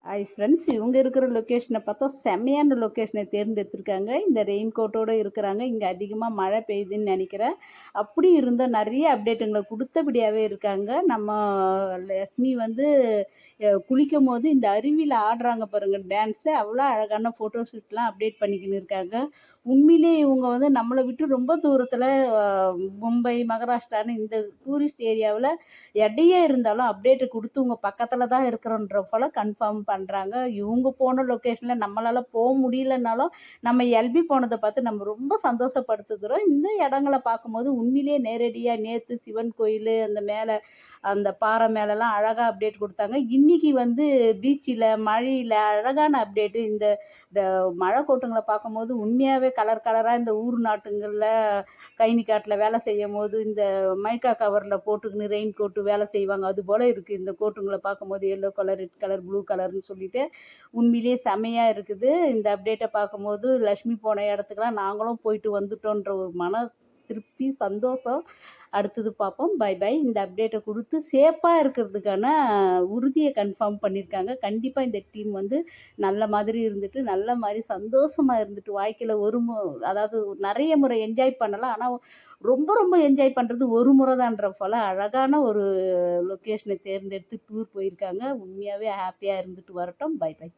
Hi friends, இவங்க இருக்கிற லொக்கேஷனை பார்த்தா செம்மையான லொக்கேஷனை தேர்ந்தெடுத்திருக்காங்க. இந்த ரெயின் கோட்டோடு இருக்கிறாங்க. இங்கே அதிகமாக மழை பெய்யுதுன்னு நினைக்கிறேன். அப்படி இருந்தால் நிறைய அப்டேட்டுங்களை கொடுத்தபடியாகவே இருக்காங்க. நம்ம லக்ஷ்மி வந்து குளிக்கும் போது இந்த அருவியில் ஆடுறாங்க பாருங்கள் டான்ஸு, அவ்வளோ அழகான ஃபோட்டோஷூட்லாம் அப்டேட் பண்ணிக்கின்னு இருக்காங்க. உண்மையிலே இவங்க வந்து நம்மளை விட்டு ரொம்ப தூரத்தில் மும்பை, மகாராஷ்டிரான்னு இந்த டூரிஸ்ட் ஏரியாவில் எடையே இருந்தாலும் அப்டேட்டு கொடுத்து உங்கள் பக்கத்தில் தான் இருக்கிறோன்ற போல் கன்ஃபார்ம் பண்ணுறாங்க. இவங்க போன லொக்கேஷனில் நம்மளால் போக முடியலனாலும் நம்ம எல்பி போனதை பார்த்து நம்ம ரொம்ப சந்தோஷப்படுத்துகிறோம். இந்த இடங்களை பார்க்கும்போது உண்மையிலேயே நேரடியாக நேற்று சிவன் கோயில் அந்த மேலே அந்த பாறை மேலெலாம் அழகாக அப்டேட் கொடுத்தாங்க. இன்றைக்கி வந்து பீச்சில் மழையில் அழகான அப்டேட்டு. இந்த மழை கோட்டுங்களை பார்க்கும்போது உண்மையாகவே கலர் கலராக இந்த ஊர் நாட்டுங்களில் கைனி காட்டில் வேலை செய்யும் போது இந்த மைக்கா கவரில் போட்டுக்கின்னு ரெயின் கோட்டு வேலை செய்வாங்க, அது போல் இருக்குது. இந்த கோட்டுங்களை பார்க்கும்போது yellow colour, red colour, blue கலர்னு சொல்லிட்டு உண்மையிலேயே செமையாக இருக்குது. இந்த அப்டேட்டை பார்க்கும்போது லக்ஷ்மி போன இடத்துக்குலாம் நாங்களும் போயிட்டு வந்துட்டோன்ற ஒரு மன திருப்தி, சந்தோஷம். அடுத்தது பார்ப்போம். Bye bye. இந்த அப்டேட்டை கொடுத்து சேஃபாக இருக்கிறதுக்கான உறுதியை கன்ஃபார்ம் பண்ணியிருக்காங்க. கண்டிப்பாக இந்த டீம் வந்து நல்ல மாதிரி இருந்துட்டு நல்ல மாதிரி சந்தோஷமாக இருந்துட்டு வாழ்க்கையில் அதாவது நிறைய முறை என்ஜாய் பண்ணலாம். ஆனால் ரொம்ப ரொம்ப என்ஜாய் பண்ணுறது ஒரு முறை தான்ற போல் அழகான ஒரு லொக்கேஷனை தேர்ந்தெடுத்து டூர் போயிருக்காங்க. உண்மையாகவே ஹாப்பியாக இருந்துட்டு வரட்டும். Bye by.